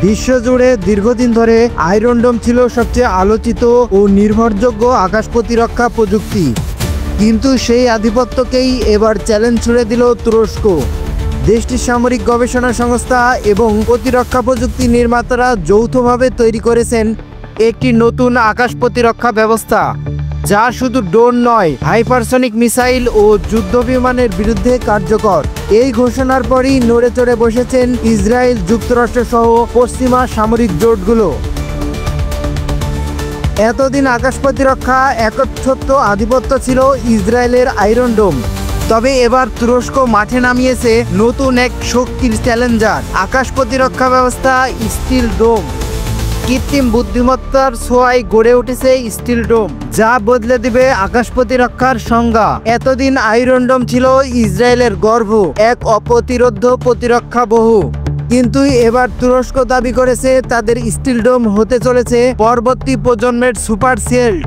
বিশ্বজুড়ে দীর্ঘদিন ধরে আয়রন ডোম ছিল সবচেয়ে আলোচিত ও নির্ভরযোগ্য আকাশ প্রতিরক্ষা প্রযুক্তি, কিন্তু সেই আধিপত্যকেই এবার চ্যালেঞ্জ ছুড়ে দিল তুরস্ক। দেশটির সামরিক গবেষণা সংস্থা এবং প্রতিরক্ষা প্রযুক্তি নির্মাতারা যৌথভাবে তৈরি করেছেন একটি নতুন আকাশ প্রতিরক্ষা ব্যবস্থা, যা শুধু ড্রোন নয়, হাইপারসনিক মিসাইল ও যুদ্ধবিমানের বিরুদ্ধে কার্যকর। এই ঘোষণার পরই নড়ে চড়ে বসেছেন ইসরায়েল, যুক্তরাষ্ট্র সহ পশ্চিমা সামরিক জোটগুলো। এতদিন আকাশ প্রতিরক্ষা একচ্ছত্র আধিপত্য ছিল ইসরায়েলের আয়রন ডোম, তবে এবার তুরস্ক মাঠে নামিয়েছে নতুন এক শক্তির চ্যালেঞ্জার আকাশ প্রতিরক্ষা ব্যবস্থা স্টিল ডোম। কৃত্রিম বুদ্ধিমত্তার ছোঁয়ায় গড়ে উঠেছে স্টিল ডোম, যা বদলে দিবে আকাশ প্রতিরক্ষার সংজ্ঞা। এতদিন আয়রন ডোম ছিল ইসরায়েলের গর্ব, এক অপ্রতিরোধ্য প্রতিরক্ষা বহু, কিন্তু এবার তুরস্ক দাবি করেছে তাদের স্টিল ডোম হতে চলেছে পরবর্তী প্রজন্মের সুপার শিল্ড।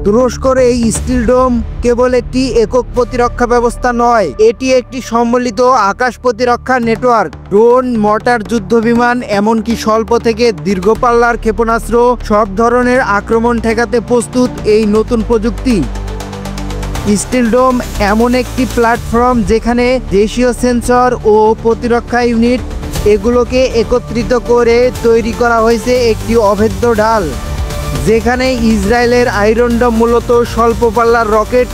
তুরস্কর এই স্টিল ডোম কেবল একটি একক প্রতিরক্ষা ব্যবস্থা নয়, এটি একটি সম্মিলিত আকাশ প্রতিরক্ষা নেটওয়ার্ক। ড্রোন, মর্টার, যুদ্ধবিমান, এমনকি স্বল্প থেকে দীর্ঘ পাল্লার ক্ষেপণাস্ত্র, সব ধরনের আক্রমণ ঠেকাতে প্রস্তুত এই নতুন প্রযুক্তি। স্টিল ডোম এমন একটি প্ল্যাটফর্ম যেখানে দেশীয় সেন্সর ও প্রতিরক্ষা ইউনিট এগুলোকে একত্রিত করে তৈরি করা হয়েছে একটি অভেদ্য ডাল, যেখানে ইসরায়েলের আয়রন ডোম মূলত স্বল্প পাল্লার রকেট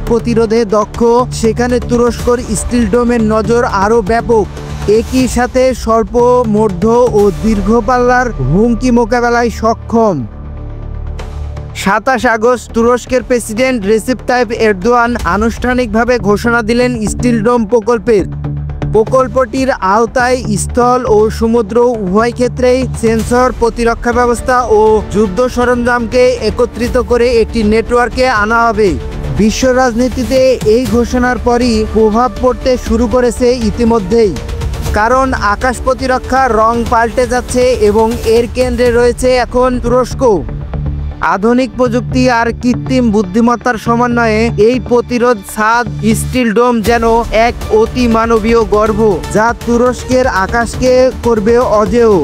প্রতিরোধে দক্ষ, সেখানে তুরস্কর স্টিল ডোমের নজর আরও ব্যাপক। একই সাথে স্বল্প, মধ্য ও দীর্ঘ পাল্লার হুমকি মোকাবেলায় সক্ষম। 27 আগস্ট তুরস্কের প্রেসিডেন্ট রেসিপ তাইপ এরদোয়ান আনুষ্ঠানিকভাবে ঘোষণা দিলেন স্টিল ডোম প্রকল্পের। প্রকল্পটির আওতায় স্থল ও সমুদ্র উভয় ক্ষেত্রেই সেন্সর, প্রতিরক্ষা ব্যবস্থা ও যুদ্ধ সরঞ্জামকে একত্রিত করে একটি নেটওয়ার্কে আনা হবে। বিশ্ব রাজনীতিতে এই ঘোষণার পরই প্রভাব পড়তে শুরু করেছে ইতিমধ্যেই, কারণ আকাশ প্রতিরক্ষার রং পাল্টে যাচ্ছে এবং এর কেন্দ্রে রয়েছে এখন তুরস্ক। আধুনিক প্রযুক্তি আর কৃত্রিম বুদ্ধিমত্তার সমন্বয়ে এই প্রতিরোধ ছাদ স্টিল ডোম যেন এক অতি মানবীয় গর্ব, যা তুরস্কের আকাশকে করবে অজেয়।